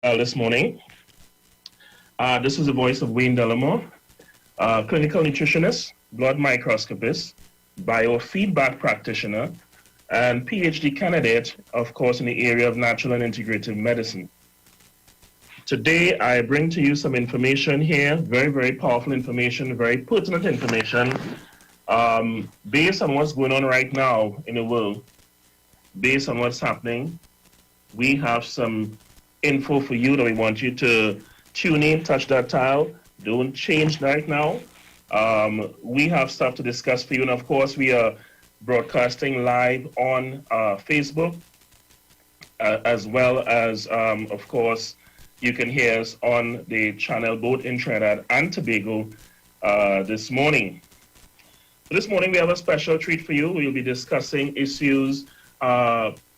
This morning. This is the voice of Wayne Delamore, clinical nutritionist, blood microscopist, biofeedback practitioner, and PhD candidate, of course, in the area of natural and integrative medicine. Today, I bring to you some information here, very, very powerful information, very pertinent information, based on what's going on right now in the world, based on what's happening. We have some info for you that we want you to tune in, touch that dial. Don't change right now. We have stuff to discuss for you. And of course, we are broadcasting live on Facebook, as well as, of course, you can hear us on the channel both in Trinidad and Tobago this morning. So this morning, we have a special treat for you. We'll be discussing issues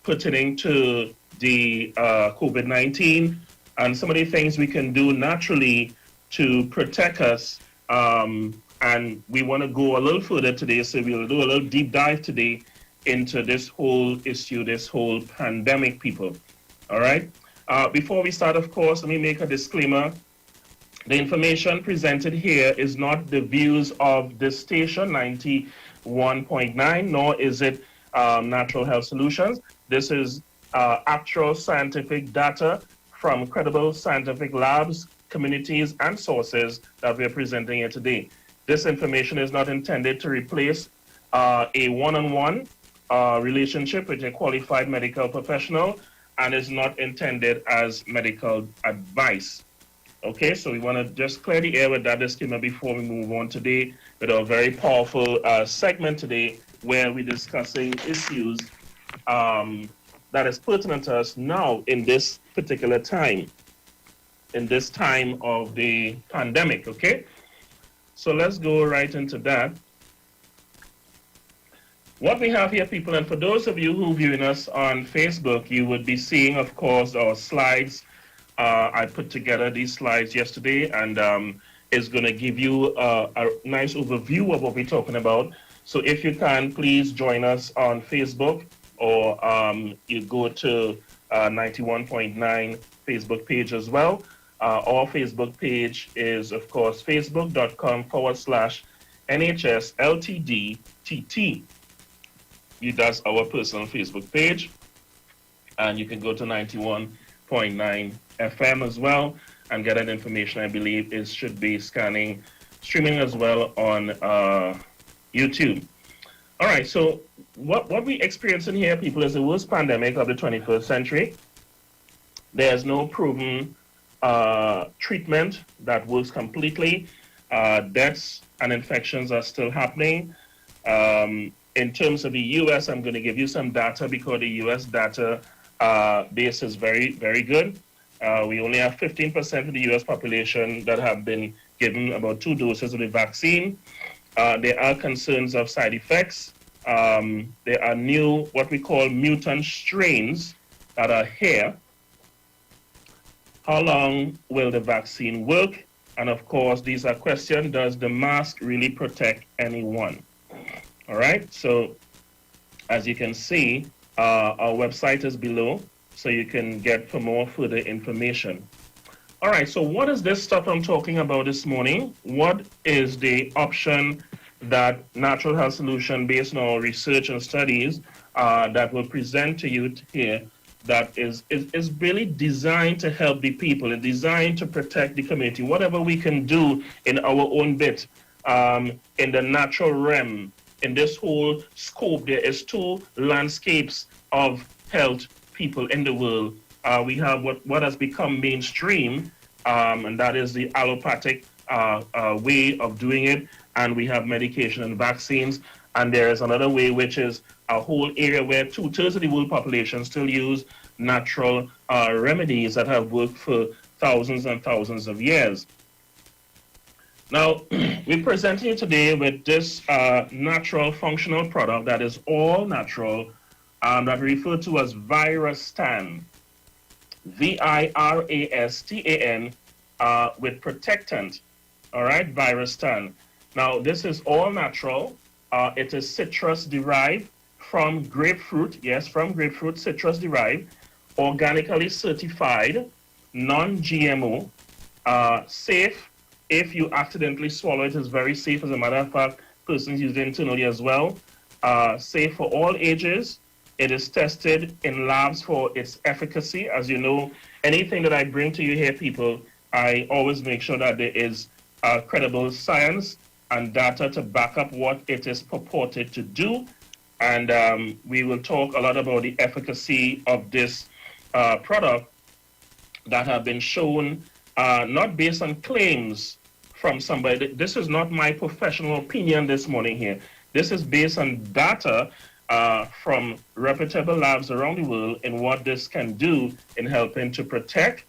pertaining to the COVID-19 and some of the things we can do naturally to protect us. And we want to go a little further today, so we'll do a little deep dive today into this whole issue, this whole pandemic, people. All right? Before we start, of course, let me make a disclaimer. The information presented here is not the views of this station, 91.9, nor is it Natural Health Solutions. This is actual scientific data from credible scientific labs, communities, and sources that we're presenting here today. This information is not intended to replace a one-on-one relationship with a qualified medical professional and is not intended as medical advice. Okay, so we want to just clear the air with that disclaimer before we move on today with a very powerful segment today where we're discussing issues that is pertinent to us now in this particular time, in this time of the pandemic, okay? So let's go right into that. What we have here, people, and for those of you who are viewing us on Facebook, you would be seeing, of course, our slides. I put together these slides yesterday, and it's going to give you a nice overview of what we're talking about. So if you can, please join us on Facebook, or you go to 91.9 Facebook page as well. Our Facebook page is, of course, facebook.com/NHS-LTD-TT. That's our personal Facebook page. And you can go to 91.9 FM as well and get that information. I believe it should be streaming as well on YouTube. All right, so what we're experiencing here, people, is the worst pandemic of the 21st century. There's no proven treatment that works completely. Deaths and infections are still happening. In terms of the U.S., I'm going to give you some data because the U.S. data base is very, very good. We only have 15% of the U.S. population that have been given about 2 doses of the vaccine. There are concerns of side effects. There are new, what we call mutant strains that are here. How long will the vaccine work? And of course, these are questions. Does the mask really protect anyone? All right. So as you can see, our website is below, so you can get for more further information. All right. So what is this stuff I'm talking about this morning? What is the option that Natural Health Solution, based on our research and studies, that will present to you here, that is really designed to help the people and designed to protect the community, whatever we can do in our own bit, in the natural realm, in this whole scope. There is 2 landscapes of health, people, in the world. We have what has become mainstream, and that is the allopathic way of doing it, and we have medication and vaccines. And there is another way, which is a whole area where 2/3 of the world population still use natural remedies that have worked for thousands and thousands of years. Now, we're presenting you today with this natural functional product that is all natural, that we refer to as Virastan, Virastan, with protectant. All right, Virastan. Now, this is all natural. It is citrus derived from grapefruit, yes, from grapefruit, citrus derived, organically certified, non-GMO, safe. If you accidentally swallow it, it's very safe. As a matter of fact, persons use it internally as well. Safe for all ages. It is tested in labs for its efficacy. As you know, anything that I bring to you here, people, I always make sure that there is credible science and data to back up what it is purported to do. And we will talk a lot about the efficacy of this product that have been shown, not based on claims from somebody. This is not my professional opinion this morning here. This is based on data from reputable labs around the world in what this can do in helping to protect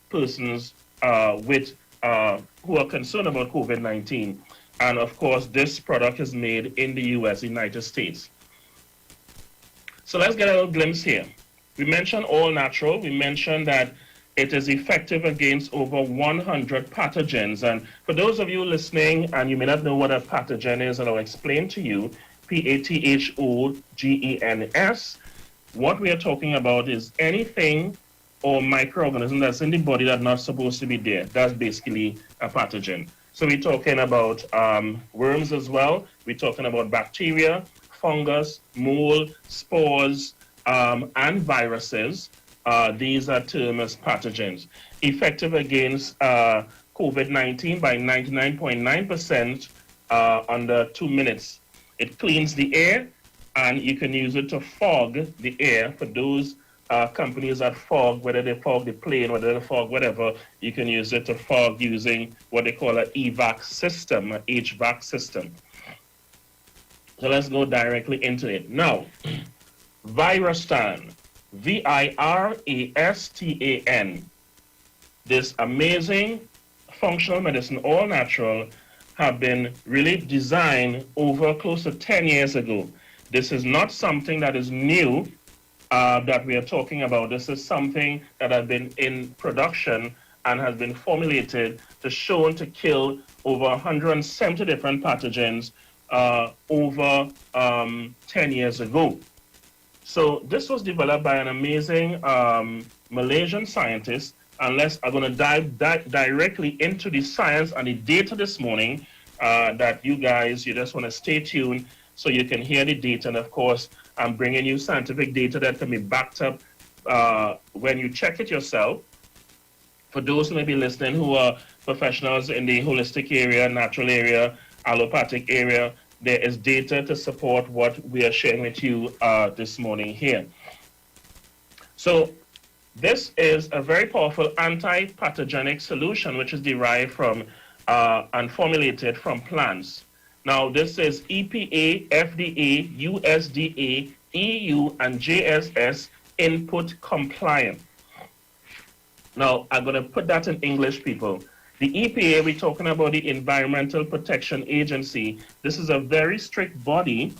persons who are concerned about COVID-19. And of course, this product is made in the US, United States. So let's get a little glimpse here. We mentioned all natural. We mentioned that it is effective against over 100 pathogens. And for those of you listening, and you may not know what a pathogen is, and I'll explain to you, pathogens, what we are talking about is anything or microorganism that's in the body that's not supposed to be there. That's basically a pathogen. So we're talking about worms as well. We're talking about bacteria, fungus, mold, spores, and viruses. These are termed as pathogens. Effective against COVID-19 by 99.9% under 2 minutes. It cleans the air, and you can use it to fog the air. For those companies that fog, whether they fog the plane, whether they fog whatever, you can use it to fog using what they call an EVAC system, an HVAC system. So let's go directly into it. Now, Virastan, Virastan, this amazing functional medicine, all natural, have been really designed over close to 10 years ago. This is not something that is new that we are talking about. This is something that has been in production and has been formulated to shown to kill over 170 different pathogens over 10 years ago. So this was developed by an amazing Malaysian scientist. Unless I'm going to dive directly into the science and the data this morning, that you just want to stay tuned so you can hear the data. And of course, I'm bringing you scientific data that can be backed up when you check it yourself. For those who may be listening who are professionals in the holistic area, natural area, allopathic area, there is data to support what we are sharing with you this morning here. So this is a very powerful anti-pathogenic solution which is derived from and formulated from plants. Now this is EPA, FDA, USDA, EU, and JSS input compliant. Now I'm going to put that in English, people. The EPA, we're talking about the Environmental Protection Agency. This is a very strict body.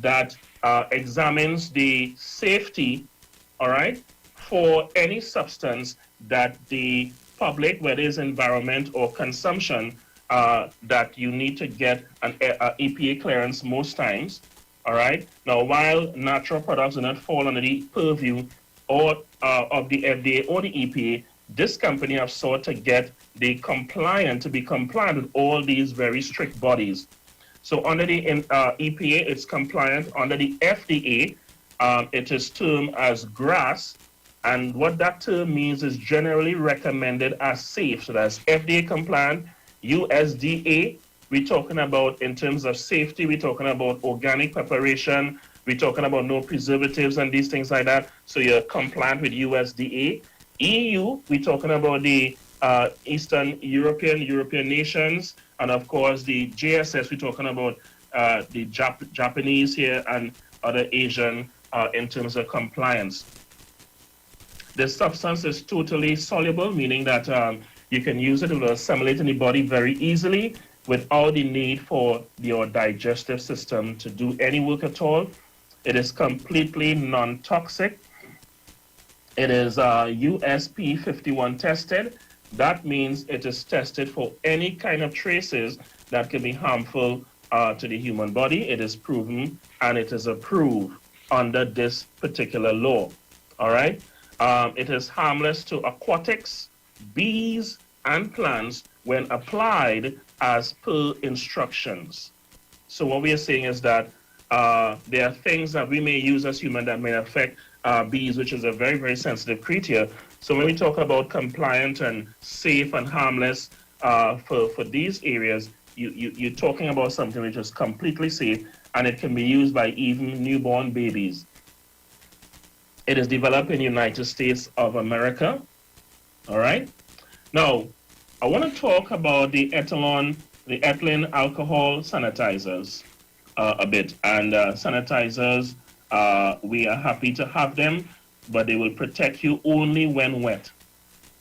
That examines the safety, all right, for any substance that the public, whether it's environment or consumption, that you need to get an EPA clearance most times, all right? Now, while natural products do not fall under the purview or of the FDA or the EPA, this company have sought to get the to be compliant with all these very strict bodies. So under the EPA, it's compliant. Under the FDA, it is termed as GRAS. And what that term means is generally recommended as safe. So that's FDA compliant. USDA, we're talking about in terms of safety, we're talking about organic preparation, we're talking about no preservatives and these things like that. So you're compliant with USDA. EU, we're talking about the Eastern European nations. And of course, the JSS, we're talking about the Japanese here and other Asian in terms of compliance. The substance is totally soluble, meaning that you can use it to assimilate in the body very easily without the need for your digestive system to do any work at all. It is completely non-toxic. It is USP 51 tested. That means it is tested for any kind of traces that can be harmful to the human body. It is proven and it is approved. under this particular law. All right. It is harmless to aquatics, bees, and plants when applied as per instructions. So what we are saying is that there are things that we may use as humans that may affect bees, which is a very, very sensitive creature. So when we talk about compliant and safe and harmless for these areas, you're talking about something which is completely safe, and it can be used by even newborn babies. It is developed in the United States of America. All right. Now, I want to talk about the ethylene alcohol sanitizers a bit. And sanitizers, we are happy to have them, but they will protect you only when wet.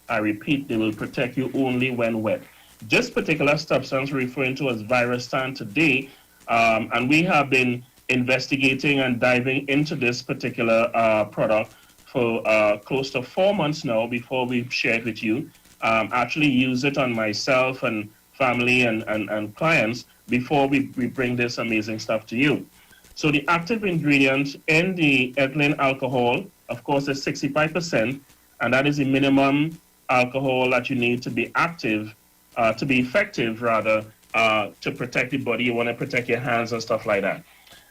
I repeat, they will protect you only when wet. This particular substance we're referring to as Virustan today, and we have been investigating and diving into this particular product for close to 4 months now before we share it with you. Actually use it on myself and family and clients before we bring this amazing stuff to you. So the active ingredient in the ethylene alcohol, of course, is 65%, and that is the minimum alcohol that you need to be active, to be effective rather, to protect the body. You want to protect your hands and stuff like that.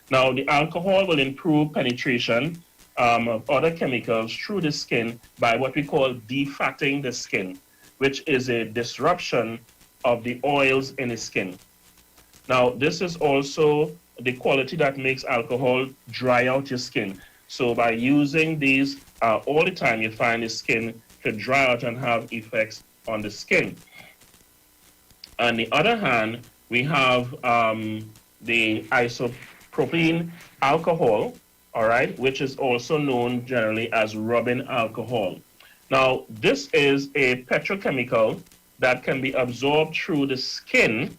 Now, the alcohol will improve penetration of other chemicals through the skin by what we call defatting the skin, which is a disruption of the oils in the skin. Now, this is also the quality that makes alcohol dry out your skin. So by using these all the time, you find the skin could dry out and have effects on the skin. On the other hand, we have the isopropylene alcohol, all right, which is also known generally as rubbing alcohol. Now, this is a petrochemical that can be absorbed through the skin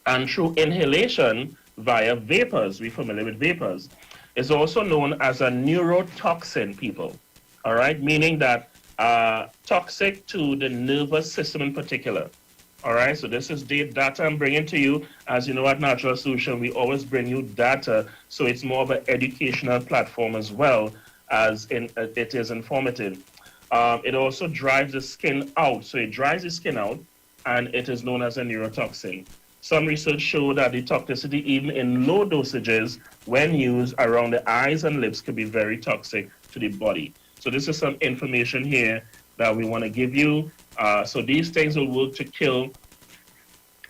and through inhalation via vapors. We're familiar with vapors. It's also known as a neurotoxin, people, all right, meaning that toxic to the nervous system in particular. All right, so this is data I'm bringing to you. As you know, at Natural Solution, we always bring you data, so it's more of an educational platform as well as it is informative. It also dries the skin out, so it dries the skin out, and it is known as a neurotoxin. Some research show that the toxicity, even in low dosages, when used around the eyes and lips, could be very toxic to the body. So this is some information here that we want to give you. So these things will work to kill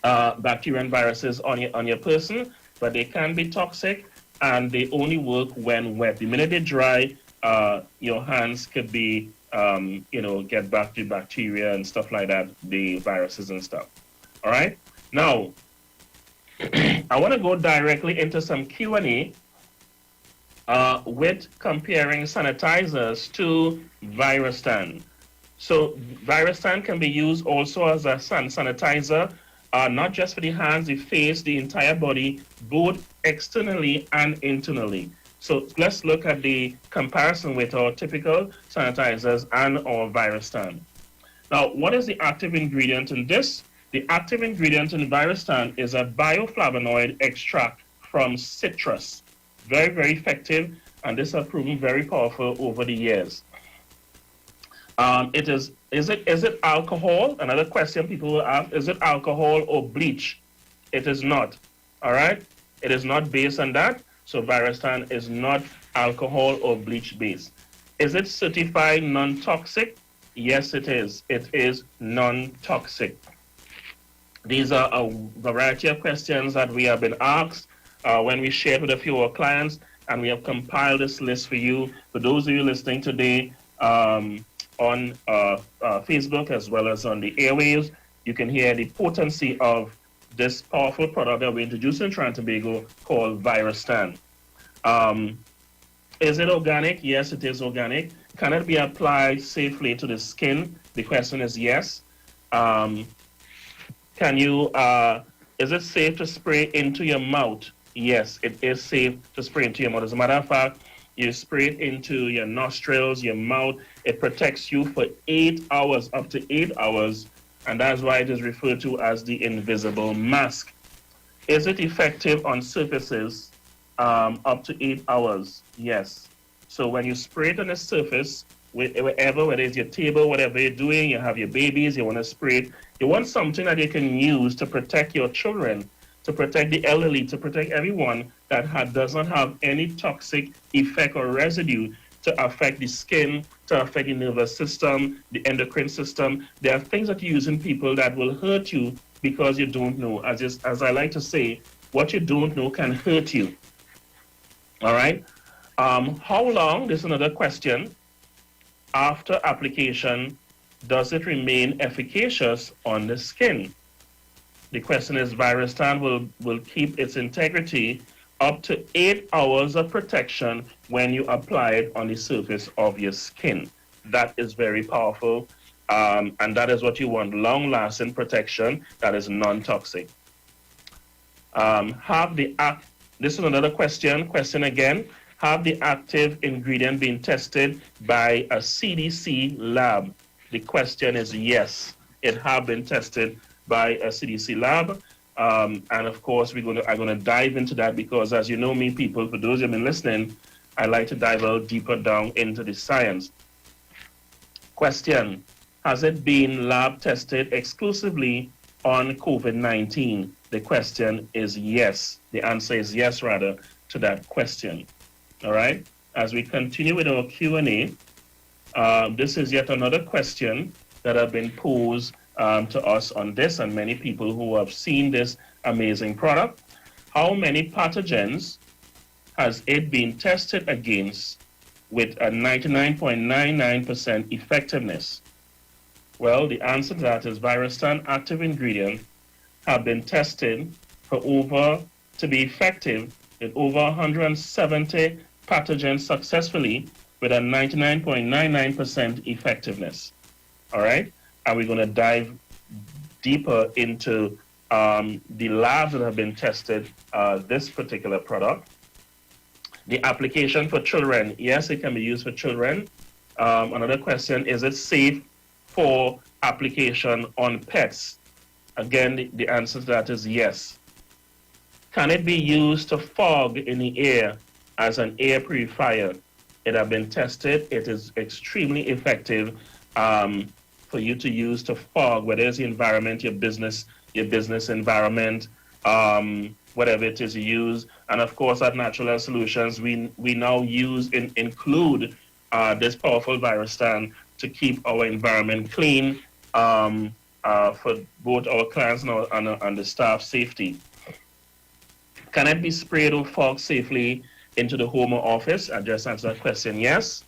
bacteria and viruses on your person, but they can be toxic, and they only work when wet. The minute they dry, your hands could be, get back to bacteria and stuff like that, the viruses and stuff. All right. Now, I want to go directly into some Q&A with comparing sanitizers to Virustan. So Virustan can be used also as a sanitizer, not just for the hands, the face, the entire body, both externally and internally. So let's look at the comparison with our typical sanitizers and our Virustan. Now, what is the active ingredient in this? The active ingredient in Virustan is a bioflavonoid extract from citrus. Very, very effective, and this has proven very powerful over the years. Is it alcohol? Another question people will ask, is it alcohol or bleach? It is not, all right? It is not based on that, so Virustan is not alcohol or bleach based. Is it certified non-toxic? Yes, it is. It is non-toxic. These are a variety of questions that we have been asked when we shared with a few of our clients, and we have compiled this list for you. For those of you listening today on Facebook as well as on the airwaves, you can hear the potency of this powerful product that we introduced in Trinidad and Tobago called Virustan. Is it organic? Yes, it is organic. Can it be applied safely to the skin? The question is yes. Is it safe to spray into your mouth? Yes, it is safe to spray into your mouth. As a matter of fact, you spray it into your nostrils, your mouth. It protects you for 8 hours, up to 8 hours, and that's why it is referred to as the invisible mask. Is it effective on surfaces? Up to 8 hours, yes. So when you spray it on the surface, wherever, whether it's your table, whatever you're doing, you have your babies, you want to spray it, you want something that you can use to protect your children, to protect the elderly, to protect everyone that does not have any toxic effect or residue to affect the skin, to affect the nervous system, the endocrine system. There are things that you use in people that will hurt you because you don't know. As I like to say, what you don't know can hurt you. All right. How long, this is another question, after application does it remain efficacious on the skin? The question is, Virustan will keep its integrity up to 8 hours of protection when you apply it on the surface of your skin. That is very powerful, and that is what you want, long-lasting protection that is non-toxic. This is another question again. Have the active ingredient been tested by a CDC lab? The question is yes, it have been tested by a CDC lab. And of course, I'm going to dive into that because, as you know me, people, for those who have been listening, I like to dive a little deeper down into the science. Question, has it been lab tested exclusively on COVID-19? The question is yes. The answer is yes, rather, to that question. All right. As we continue with our Q&A, this is yet another question that have been posed to us on this and many people who have seen this amazing product. How many pathogens has it been tested against with a 99.99% effectiveness? Well, the answer to that is Virustan active ingredient have been tested to be effective in over 170 pathogens successfully with a 99.99% effectiveness. All right? And we're going to dive deeper into the labs that have been tested this particular product. The application for children, yes, it can be used for children. Another question, is it safe for application on pets? Again, the answer to that is yes. Can it be used to fog in the air as an air purifier? It has been tested. It is extremely effective for you to use to fog, whether it's the environment, your business environment, whatever it is you use. And of course, at Natural Health Solutions, we now include this powerful Virustan to keep our environment clean for both our clients and the staff safety. Can it be sprayed or fogged safely into the home or office? I just answered that question, yes.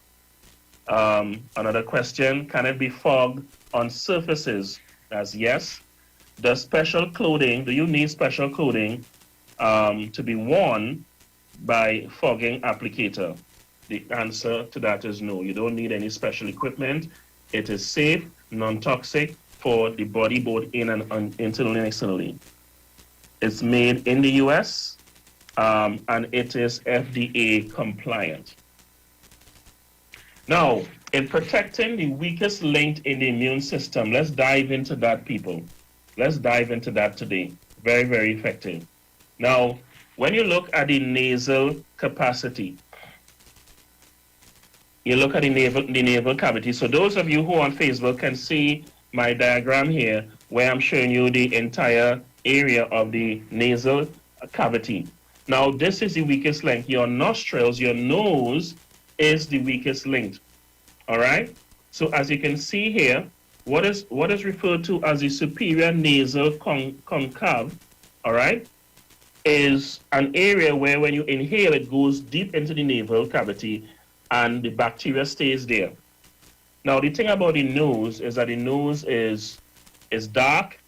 Another question, can it be fogged on surfaces? That's yes. Do you need special clothing to be worn by fogging applicator? The answer to that is no. You don't need any special equipment. It is safe, non-toxic for the body, both in and internally and externally. It's made in the US, and it is FDA compliant. Now, in protecting the weakest link in the immune system, let's dive into that, people. Let's dive into that today. Very, very effective. Now, when you look at the nasal capacity, you look at the naval cavity. So those of you who are on Facebook can see my diagram here where I'm showing you the entire area of the nasal cavity. Now, this is the weakest link. Your nostrils, your nose is the weakest link. All right? So as you can see here, what is referred to as the superior nasal concave, all right, is an area where when you inhale, it goes deep into the nasal cavity and the bacteria stays there. Now, the thing about the nose is that the nose is dark,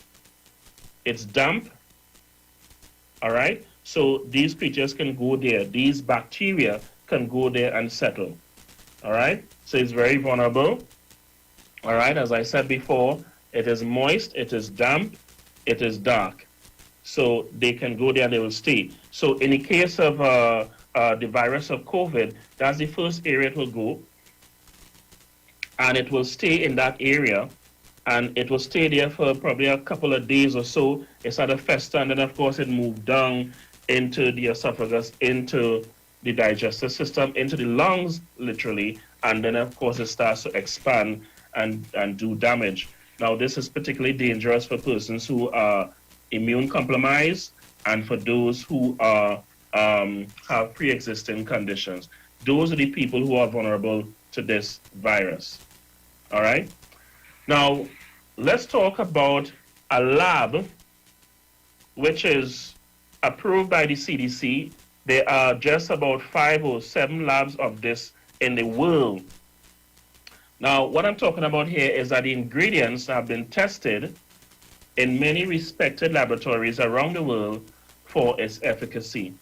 it's damp, all right? So these creatures can go there. These bacteria can go there and settle, all right? So it's very vulnerable, all right? As I said before, it is moist, it is damp, it is dark. So they can go there and they will stay. So in the case of the virus of COVID, that's the first area it will go. And it will stay in that area. And it will stay there for probably a couple of days or so. It's at a festa, and then of course it moved down into the esophagus, into the digestive system, into the lungs, literally, and then of course it starts to expand and do damage. Now, this is particularly dangerous for persons who are immune compromised and for those who are have pre-existing conditions. Those are the people who are vulnerable to this virus. All right. Now, let's talk about a lab which is approved by the CDC. There are just about 5 or 7 labs of this in the world. Now, what I'm talking about here is that the ingredients have been tested in many respected laboratories around the world for its efficacy.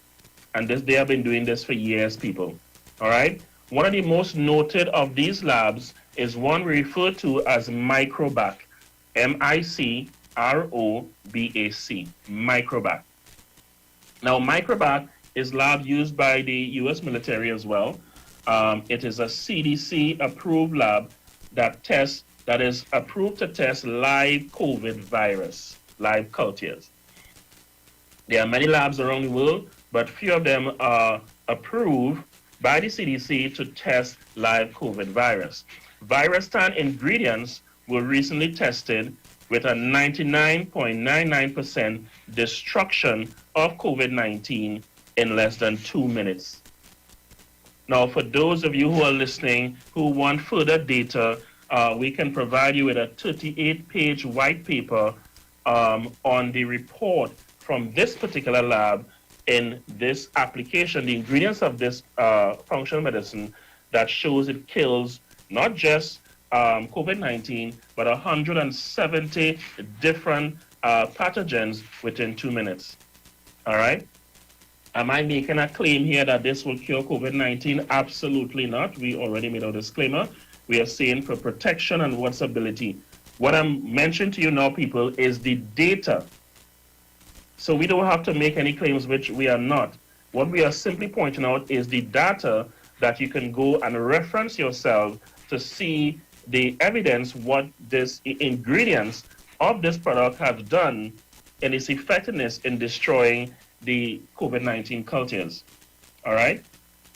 And they have been doing this for years, people. All right? One of the most noted of these labs is one we refer to as Microbac, MICROBAC, Microbac. Now, Microbac is lab used by the U.S. military as well. It is a CDC-approved lab that is approved to test live COVID virus, live cultures. There are many labs around the world, but few of them are approved by the CDC to test live COVID virus. Virus-tan ingredients were recently tested with a 99.99% destruction of COVID-19 in less than 2 minutes. Now, for those of you who are listening who want further data, we can provide you with a 38-page white paper on the report from this particular lab in this application, the ingredients of this functional medicine that shows it kills not just COVID-19, but 170 different pathogens within 2 minutes. All right? Am I making a claim here that this will cure COVID-19? Absolutely not. We already made our disclaimer. We are saying for protection and workability. What I'm mentioning to you now, people, is the data. So we don't have to make any claims which we are not. What we are simply pointing out is the data that you can go and reference yourself to see the evidence what this ingredients of this product have done in its effectiveness in destroying the COVID-19 cultures. All right?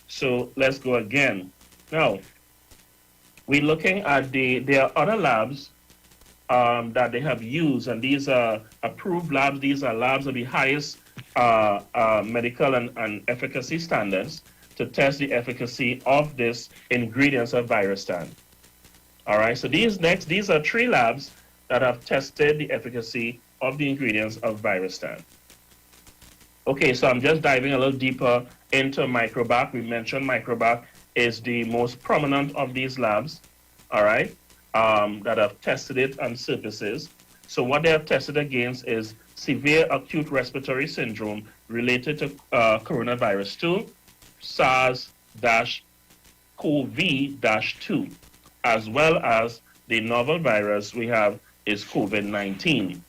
So let's go again. Now, we're looking at there are other labs that they have used, and these are approved labs. These are labs of the highest medical and efficacy standards to test the efficacy of this ingredients of Virus-tan. All right, so these are 3 labs that have tested the efficacy of the ingredients of Virus-tan. Okay, so I'm just diving a little deeper into Microbac. We mentioned Microbac is the most prominent of these labs, all right, that have tested it on surfaces. So what they have tested against is severe acute respiratory syndrome related to coronavirus 2, SARS-CoV-2, as well as the novel virus we have is COVID-19.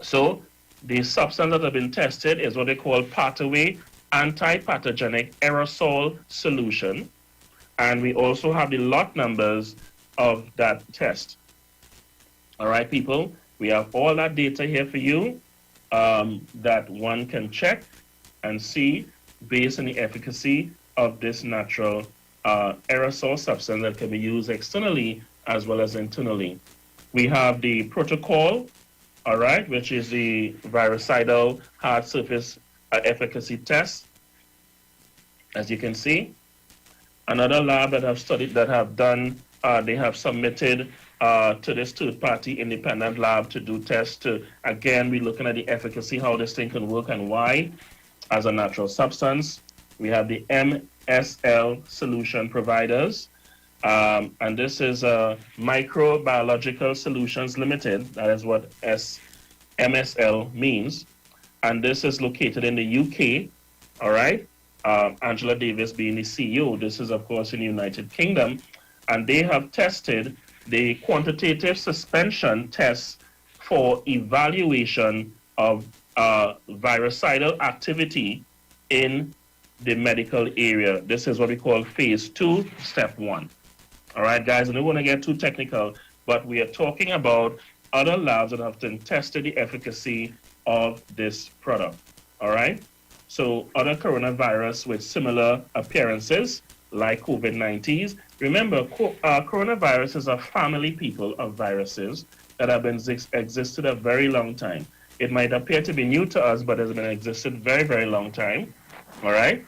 So the substance that have been tested is what they call pathway anti-pathogenic aerosol solution. And we also have the lot numbers of that test. All right, people, we have all that data here for you that one can check and see based on the efficacy of this natural aerosol substance that can be used externally as well as internally. We have the protocol, all right, which is the virucidal hard surface efficacy test, as you can see. Another lab that have studied, that have done, they have submitted to this third-party independent lab to do tests to, again, we're looking at the efficacy, how this thing can work and why, as a natural substance. We have the MSL solution providers, and this is Microbiological Solutions Limited. That is what MSL means. And this is located in the UK, all right? Angela Davis being the CEO. This is, of course, in the United Kingdom. And they have tested the quantitative suspension tests for evaluation of virucidal activity in the medical area. This is what we call phase 2, step 1. All right, guys, I don't want to get too technical, but we are talking about other labs that have tested the efficacy of this product. all right? So other coronavirus with similar appearances, like COVID-19. Remember, coronavirus is a family, people, of viruses that have been existed a very long time. It might appear to be new to us, but has been existed very, very long time, all right?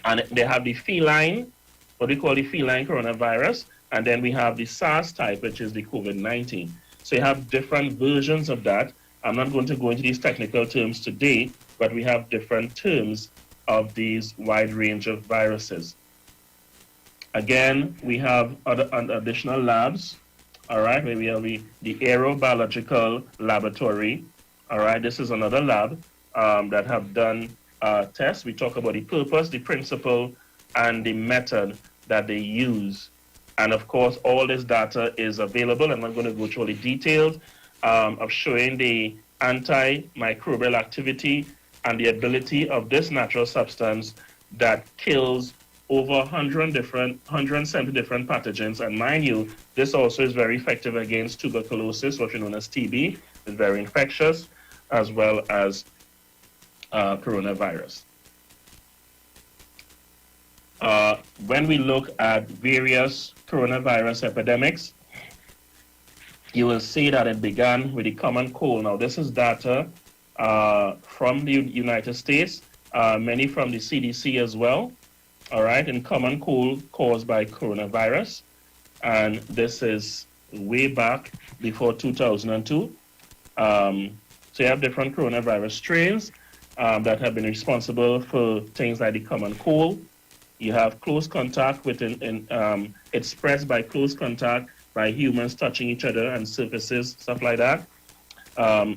And they have the feline, what we call the feline coronavirus, and then we have the SARS type, which is the COVID-19. So you have different versions of that. I'm not going to go into these technical terms today, but we have different terms of these wide range of viruses. Again, we have other additional labs, all right, where we have the aerobiological laboratory, all right. This is another lab that have done tests. We talk about the purpose, the principle, and the method that they use. And of course, all this data is available. I'm not going to go through all the details of showing the antimicrobial activity and the ability of this natural substance that kills over 170 different pathogens. And mind you, this also is very effective against tuberculosis, what we know as TB. It's very infectious, as well as coronavirus. When we look at various coronavirus epidemics, you will see that it began with the common cold. Now, this is data from the United States, many from the CDC as well, all right, and common cold caused by coronavirus. And this is way back before 2002. So you have different coronavirus strains that have been responsible for things like the common cold. You have close contact with, it spreads by close contact by humans touching each other and surfaces, stuff like that.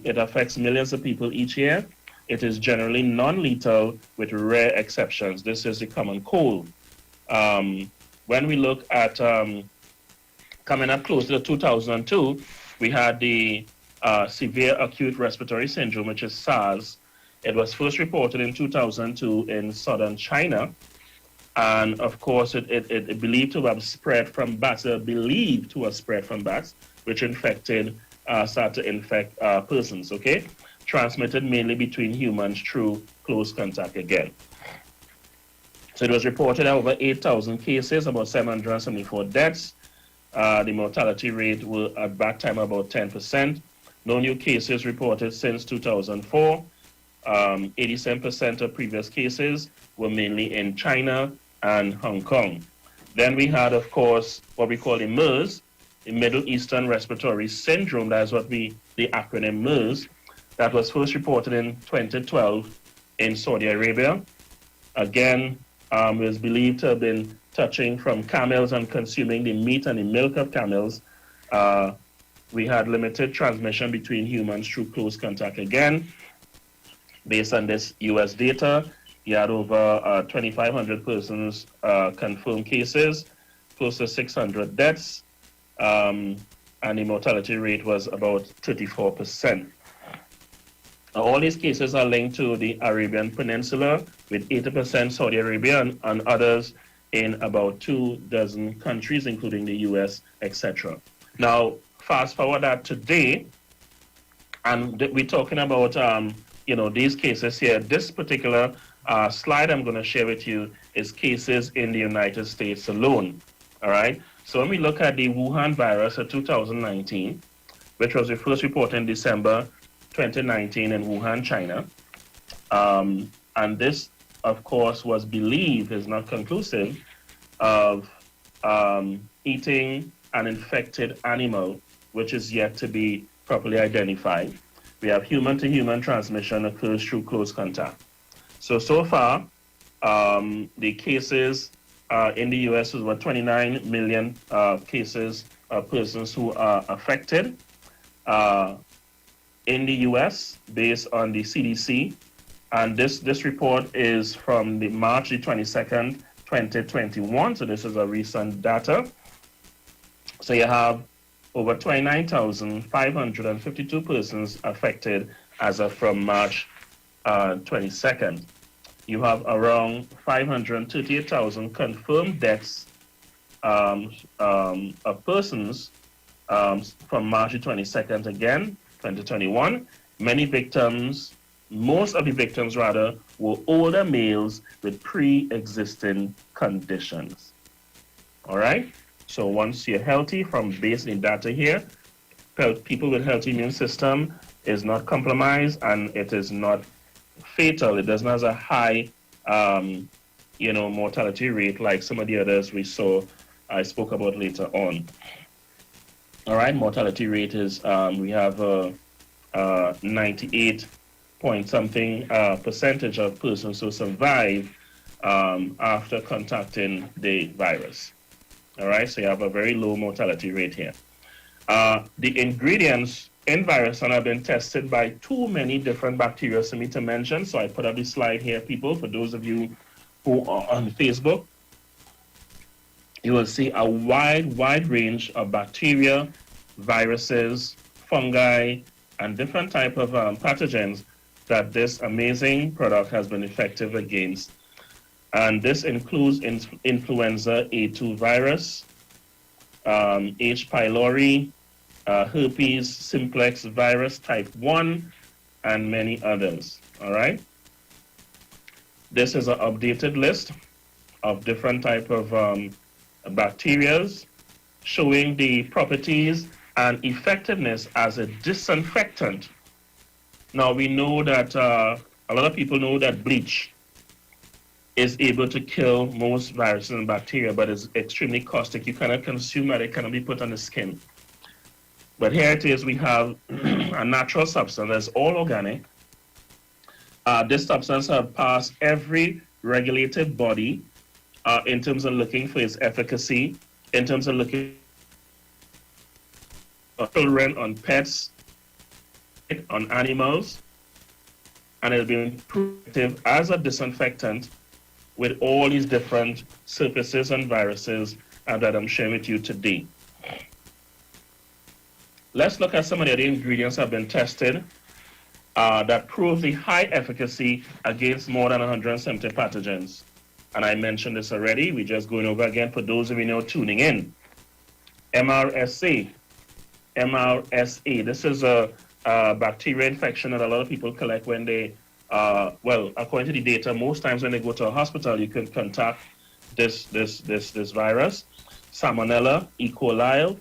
It affects millions of people each year. It is generally non-lethal with rare exceptions. This is the common cold. When we look at coming up close to 2002, we had the severe acute respiratory syndrome, which is SARS. It was first reported in 2002 in southern China. And of course, it believed to have spread from bats, which started to infect persons, okay? Transmitted mainly between humans through close contact again. So it was reported over 8,000 cases, about 774 deaths. The mortality rate were at that time about 10%. No new cases reported since 2004. 87% of previous cases were mainly in China and Hong Kong. Then we had, of course, what we call the MERS, the Middle Eastern Respiratory Syndrome. That's what the acronym MERS. That was first reported in 2012 in Saudi Arabia. Again, it was believed to have been touching from camels and consuming the meat and the milk of camels. We had limited transmission between humans through close contact again. Based on this US data, you had over 2,500 persons confirmed cases, close to 600 deaths, and the mortality rate was about 34%. All these cases are linked to the Arabian Peninsula, with 80% Saudi Arabia and others in about 24 countries, including the US, etc. Now, fast forward that today, and we're talking about these cases here. This particular slide I'm going to share with you is cases in the United States alone. All right. So when we look at the Wuhan virus of 2019, which was first reported in December 2019 in Wuhan, China, and this, of course, was believed, is not conclusive, of eating an infected animal, which is yet to be properly identified. We have human-to-human transmission occurs through close contact. So far, the cases in the U.S. is about 29 million cases of persons who are affected. In the U.S., based on the CDC, and this report is from the March the 22nd, 2021, so this is a recent data. So you have over 29,552 persons affected as of from March 22nd. You have around 538,000 confirmed deaths of persons from March 22nd again, 2021. Many victims most of the victims rather were older males with pre-existing conditions. All right. So once you're healthy, from based in data here, people with healthy immune system is not compromised and it is not fatal. It does not have a high, mortality rate like some of the others we saw. I spoke about later on. All right, mortality rate is we have 98 point something percentage of persons who survive after contacting the virus. All right, so you have a very low mortality rate here. The ingredients in Virusan have been tested by too many different bacteria for me to mention. So I put up this slide here, people. For those of you who are on Facebook, you will see a wide range of bacteria, viruses, fungi, and different type of pathogens that this amazing product has been effective against. And this includes influenza A2 virus, H. pylori, herpes simplex virus type 1, and many others. All right. This is an updated list of different type of bacteria showing the properties and effectiveness as a disinfectant. Now we know that a lot of people know that bleach is able to kill most viruses and bacteria, but it's extremely caustic. You cannot consume it, it cannot be put on the skin. But here it is, we have a natural substance that's all organic. This substance has passed every regulated body in terms of looking for its efficacy, in terms of looking on children, on pets, on animals, and it's been effective as a disinfectant with all these different surfaces and viruses that I'm sharing with you today. Let's look at some of the other ingredients that have been tested that prove the high efficacy against more than 170 pathogens. And I mentioned this already. We're just going over again for those of you now tuning in. MRSA. MRSA. This is a bacteria infection that a lot of people collect when they, according to the data, most times when they go to a hospital, you can contact this virus. Salmonella, E. coli.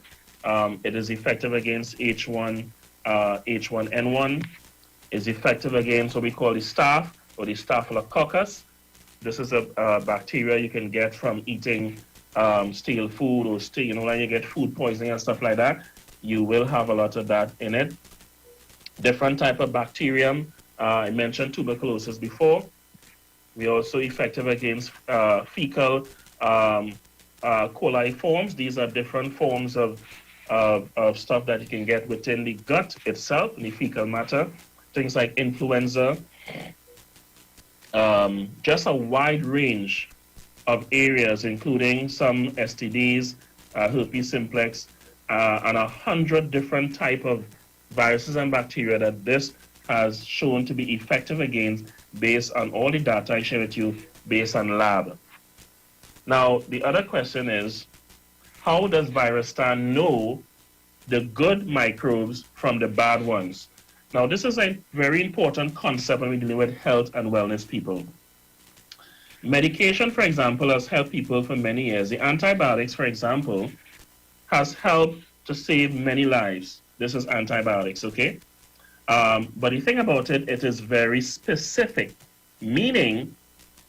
It is effective against H1N1. Is effective against what we call the staph or the staphylococcus. This is a bacteria you can get from eating stale food or when you get food poisoning and stuff like that. You will have a lot of that in it. Different type of bacterium. I mentioned tuberculosis before. We're also effective against fecal coliforms. These are different forms of stuff that you can get within the gut itself, in the fecal matter. Things like influenza. Just a wide range of areas, including some STDs, herpes simplex, and 100 different type of viruses and bacteria that this has shown to be effective against based on all the data I share with you based on lab. Now, the other question is, how does Virusan know the good microbes from the bad ones? Now, this is a very important concept when we're dealing with health and wellness people. Medication, for example, has helped people for many years. The antibiotics, for example, has helped to save many lives. This is antibiotics, okay? But the thing about it, it is very specific, meaning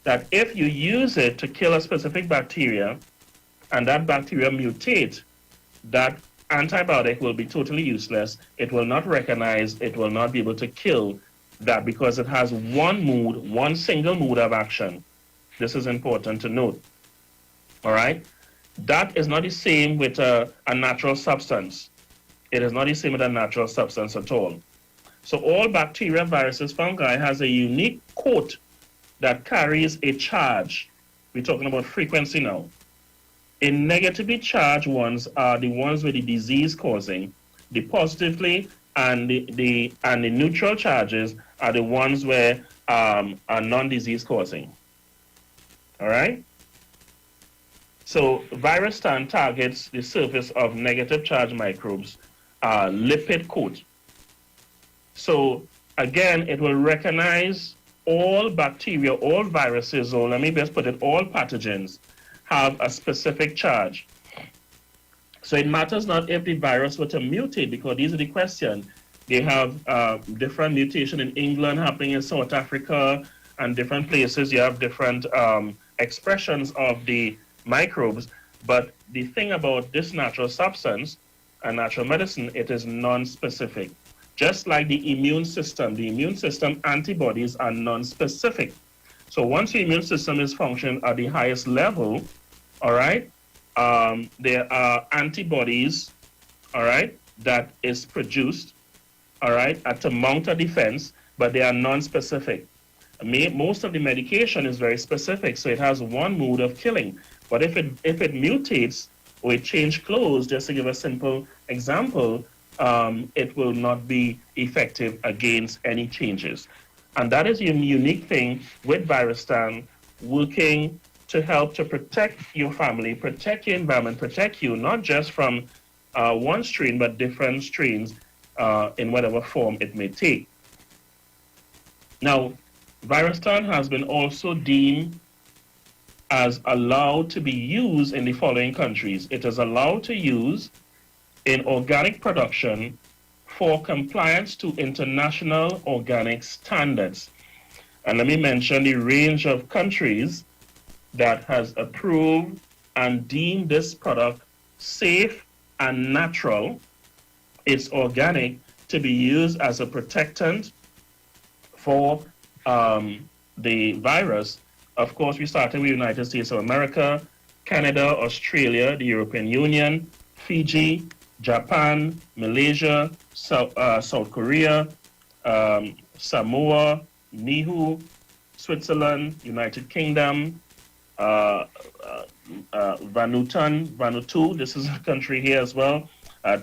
that if you use it to kill a specific bacteria and that bacteria mutate, that antibiotic will be totally useless. It will not recognize, it will not be able to kill that because it has one single mode of action. This is important to note. All right? That is not the same with a natural substance. It is not the same with a natural substance at all. So all bacteria, viruses, fungi has a unique coat that carries a charge. We're talking about frequency now. The negatively charged ones are the ones with the disease causing. The positively and the neutral charges are the ones where are non-disease causing. All right? So Virusan targets the surface of negative charge microbes, lipid coat. So Again, it will recognize all bacteria, all viruses, or let me just put it, all pathogens have a specific charge. So it matters not if the virus were to mutate, because these are the questions. They have different mutation in England happening in South Africa, and different places you have different expressions of the microbes. But the thing about this natural substance and natural medicine, it is non-specific. Just like the immune system antibodies are non-specific. So once your immune system is functioning at the highest level, all right, there are antibodies, all right, that is produced, all right, to mount a defense, but they are non-specific. Most of the medication is very specific, so it has one mode of killing. But if it mutates or it changes clothes, just to give a simple example, it will not be effective against any changes. And that is a unique thing with Virustan, working to help to protect your family, protect your environment, protect you, not just from one strain, but different strains in whatever form it may take. Now, Virustan has been also deemed as allowed to be used in the following countries. It is allowed to use in organic production for compliance to international organic standards. And let me mention the range of countries that has approved and deemed this product safe and natural. It's organic to be used as a protectant for the virus. Of course, we started with the United States of America, Canada, Australia, the European Union, Fiji, Japan, Malaysia, South Korea, Samoa, Niue, Switzerland, United Kingdom, Vanuatu, this is a country here as well,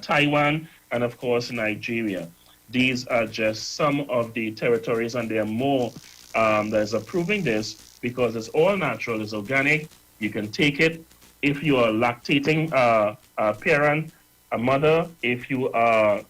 Taiwan, and of course Nigeria. These are just some of the territories, and there are more that is approving this because it's all natural, it's organic. You can take it if you are lactating a parent, a mother, if you are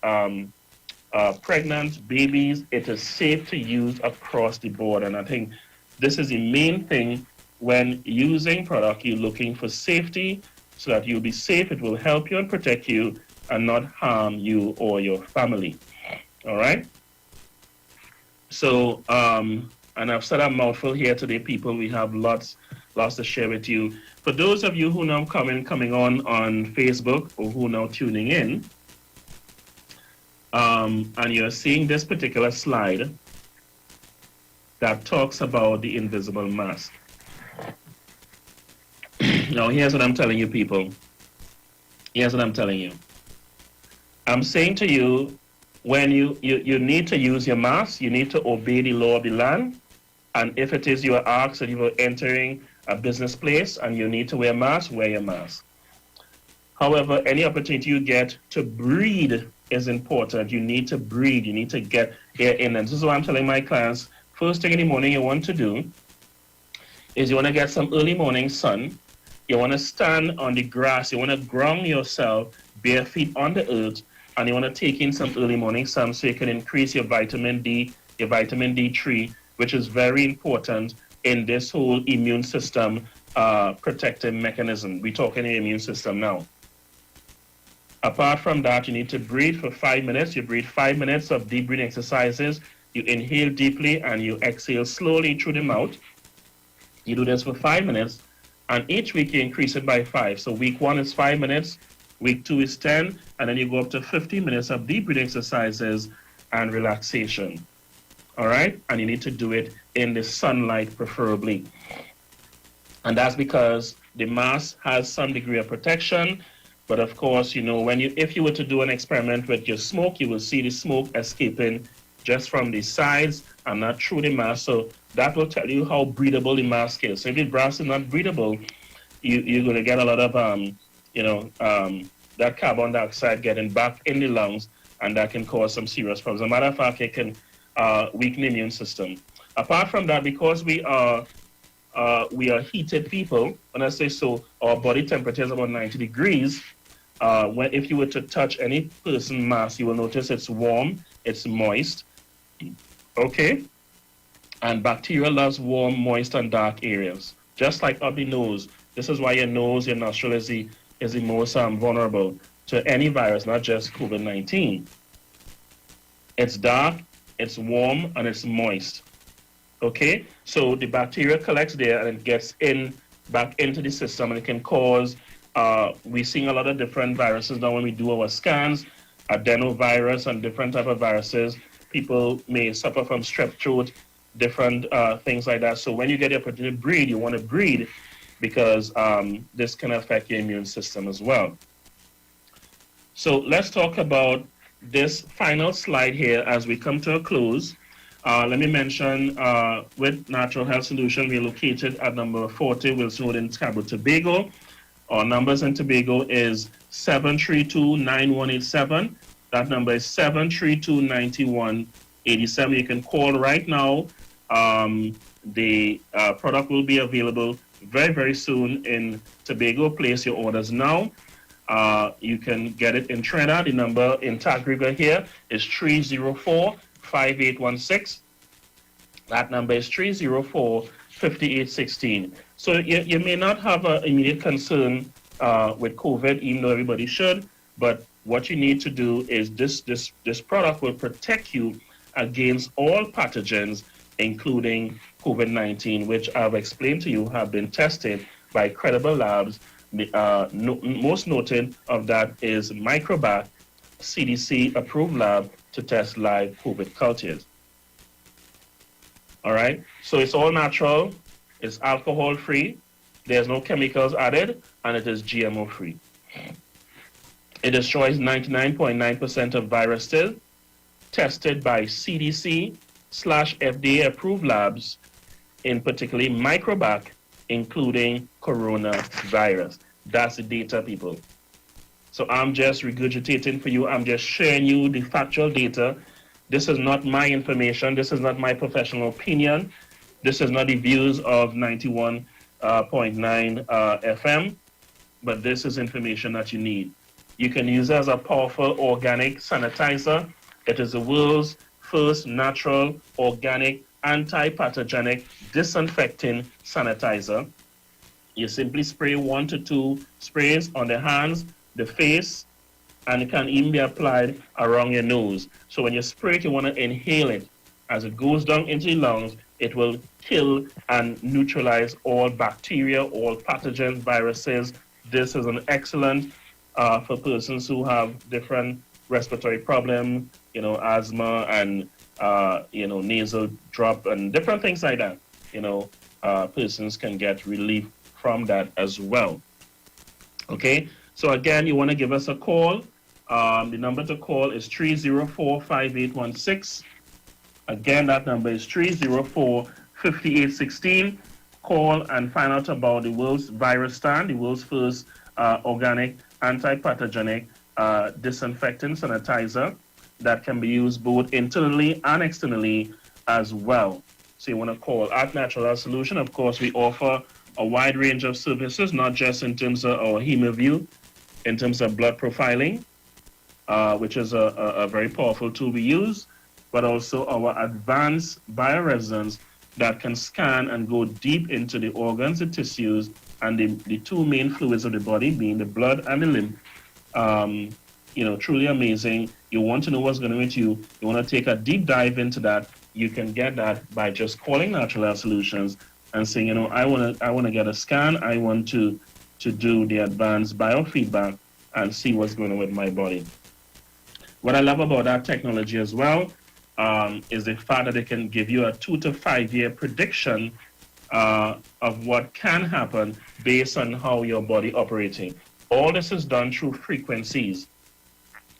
pregnant, babies. It is safe to use across the board, and I think this is the main thing when using product. You're looking for safety so that you'll be safe. It will help you and protect you and not harm you or your family. All right. So, and I've said a mouthful here today, people. We have lots to share with you. For those of you who now coming on Facebook or who now tuning in, and you're seeing this particular slide that talks about the invisible mask. Now, here's what I'm telling you, people. Here's what I'm telling you. I'm saying to you, when you need to use your mask, you need to obey the law of the land. And if it is you are asked that you are entering a business place and you need to wear a mask, wear your mask. However, any opportunity you get to breathe is important. You need to breathe. You need to get air in. And this is what I'm telling my clients. First thing in the morning you want to do is you want to get some early morning sun. You want to stand on the grass. You want to ground yourself bare feet on the earth. And you want to take in some early morning sun so you can increase your vitamin D, your vitamin D3, which is very important in this whole immune system protective mechanism. We're talking the immune system now. Apart from that, you need to breathe for 5 minutes. You breathe 5 minutes of deep breathing exercises. You inhale deeply and you exhale slowly through the mouth. You do this for 5 minutes, and each week you increase it by 5. So week 1 is 5 minutes, week 2 is 10, and then you go up to 15 minutes of deep breathing exercises and relaxation. All right? And you need to do it in the sunlight preferably. And that's because the mask has some degree of protection. But of course, you know, if you were to do an experiment with your smoke, you will see the smoke escaping just from the sides and not through the mask. So that will tell you how breathable the mask is. So if the brass is not breathable, you're going to get a lot of, that carbon dioxide getting back in the lungs, and that can cause some serious problems. As a matter of fact, it can weaken the immune system. Apart from that, because we are heated people, when I say so, our body temperature is about 90 degrees. If you were to touch any person's mask, you will notice it's warm, it's moist. Okay? And bacteria loves warm, moist, and dark areas. Just like up the nose. This is why your nose, your nostril is the most vulnerable to any virus, not just COVID-19. It's dark, it's warm, and it's moist. Okay? So the bacteria collects there and it gets back into the system, and it can cause, we're seeing a lot of different viruses now when we do our scans, adenovirus and different type of viruses. People may suffer from strep throat, different things like that. So when you get the opportunity to breathe, you want to breathe because this can affect your immune system as well. So let's talk about this final slide here as we come to a close. Let me mention with Natural Health Solution, we're located at number 40 Wilson Road in Cabo, Tobago. Our numbers in Tobago is 732-9187. That number is 732-9187. You can call right now. The product will be available very, very soon in Tobago. Place your orders now. You can get it in Trinidad. The number in Tagriga here is 304-5816. That number is 304-5816. So you may not have an immediate concern with COVID, even though everybody should, but what you need to do is this product will protect you against all pathogens, including COVID-19, which I've explained to you have been tested by credible labs. Most noted of that is Microbat, CDC approved lab to test live COVID cultures. All right, so it's all natural, it's alcohol free, there's no chemicals added, and it is GMO free. It destroys 99.9% of viruses tested by CDC/FDA approved labs, in particularly Microbat, including coronavirus. That's the data, people. So I'm just regurgitating for you. I'm just sharing you the factual data. This is not my information. This is not my professional opinion. This is not the views of 91.9 FM, but this is information that you need. You can use it as a powerful organic sanitizer. It is the world's first natural, organic, anti-pathogenic disinfecting sanitizer. You simply spray 1 to 2 sprays on the hands, the face, and it can even be applied around your nose. So when you spray it, you want to inhale it. As it goes down into the lungs, it will kill and neutralize all bacteria, all pathogens, viruses. This is an excellent for persons who have different respiratory problems, asthma and nasal drop and different things like that. Persons can get relief from that as well. Okay, so again, you want to give us a call. The number to call is 304-5816. Again, that number is 304-5816. Call and find out about the world's virus stand, the world's first organic anti-pathogenic disinfectant sanitizer that can be used both internally and externally as well. So you want to call at Natural Health Solution. Of course, we offer a wide range of services, not just in terms of our HemoView, in terms of blood profiling, which is a very powerful tool we use, but also our advanced bioresonance that can scan and go deep into the organs, the tissues, and the two main fluids of the body, being the blood and the lymph. Truly amazing. You want to know what's going on with you. You want to take a deep dive into that. You can get that by just calling Natural Health Solutions and saying, I want to get a scan. I want to do the advanced biofeedback and see what's going on with my body. What I love about that technology as well is the fact that it can give you a 2 to 5 year prediction of what can happen based on how your body operating. All this is done through frequencies.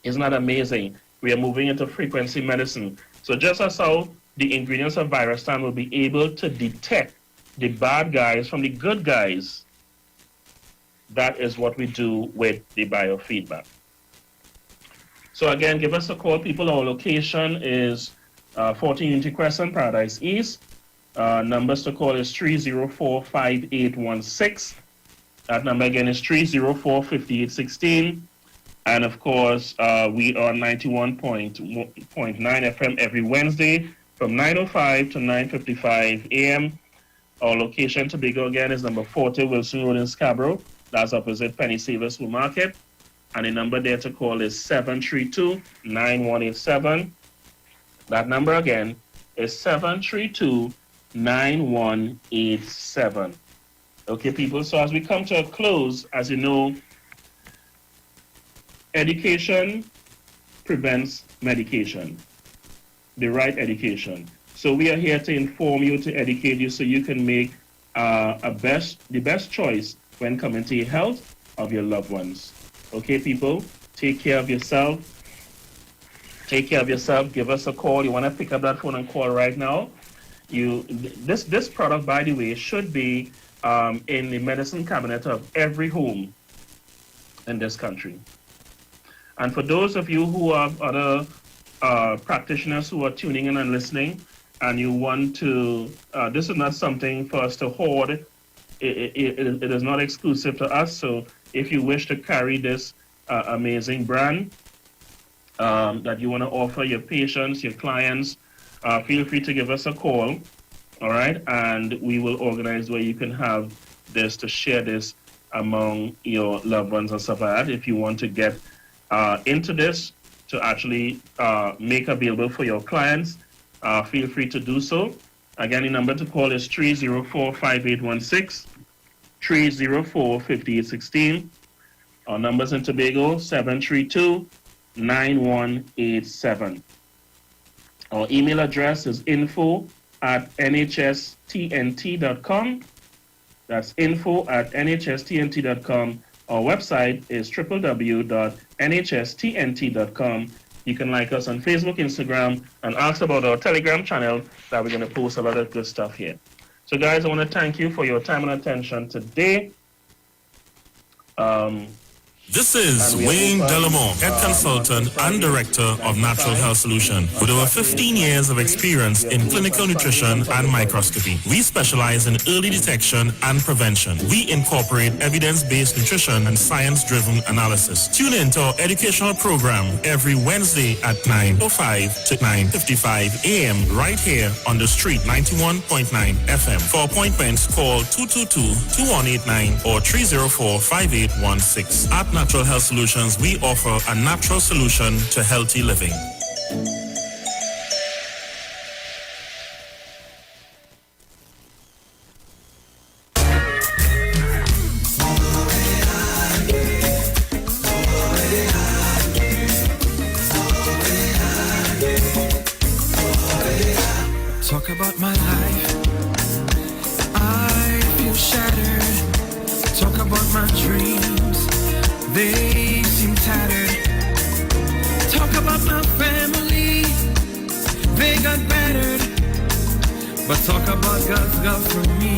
Isn't that amazing? We are moving into frequency medicine. So just as how the ingredients of Virustan will be able to detect the bad guys from the good guys, that is what we do with the biofeedback. So again, give us a call, people. Our location is 14 Unity Crescent, Paradise East. Numbers to call is 304-5816. That number again is 304-5816. And of course, we are 91.9 FM every Wednesday from 9:05 to 9:55 a.m. Our location Tobago again is number 40 Wilson Road in Scarborough. That's opposite Penny Saver Supermarket. And the number there to call is 732-9187. That number again is 732-9187. Okay, people, so as we come to a close, as you know, education prevents medication, the right education. So we are here to inform you, to educate you, so you can make the best choice when coming to the health of your loved ones. Okay, people, take care of yourself. Take care of yourself. Give us a call. You want to pick up that phone and call right now. This product, by the way, should be in the medicine cabinet of every home in this country. And for those of you who are other practitioners who are tuning in and listening, and you want to, this is not something for us to hoard. It is not exclusive to us. So if you wish to carry this amazing brand that you want to offer your patients, your clients, feel free to give us a call. All right, and we will organize where you can have this to share this among your loved ones and stuff like that. If you want to get into this to actually make available for your clients, feel free to do so. Again, the number to call is 304-5816, 304-5816. Our numbers in Tobago, 732-9187. Our email address is info@nhstnt.com. That's info@nhstnt.com. Our website is www.nhstnt.com. You can like us on Facebook, Instagram, and ask about our Telegram channel that we're going to post a lot of good stuff here. So, guys, I want to thank you for your time and attention today. This is Wayne Delamore, Head Consultant and Director of Natural Health Solution. With over 15 years of experience in clinical nutrition and microscopy, we specialize in early detection and prevention. We incorporate evidence-based nutrition and science-driven analysis. Tune in to our educational program every Wednesday at 9:05 to 9:55 a.m. right here on the street 91.9 FM. For appointments, call 222-2189 or 304-5816. At Natural Health Solutions, we offer a natural solution to healthy living. Talk about my life. I feel shattered. Talk about my dreams. They seem tattered. Talk about my family. They got battered. But talk about God's love for me.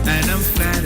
And I'm flattered.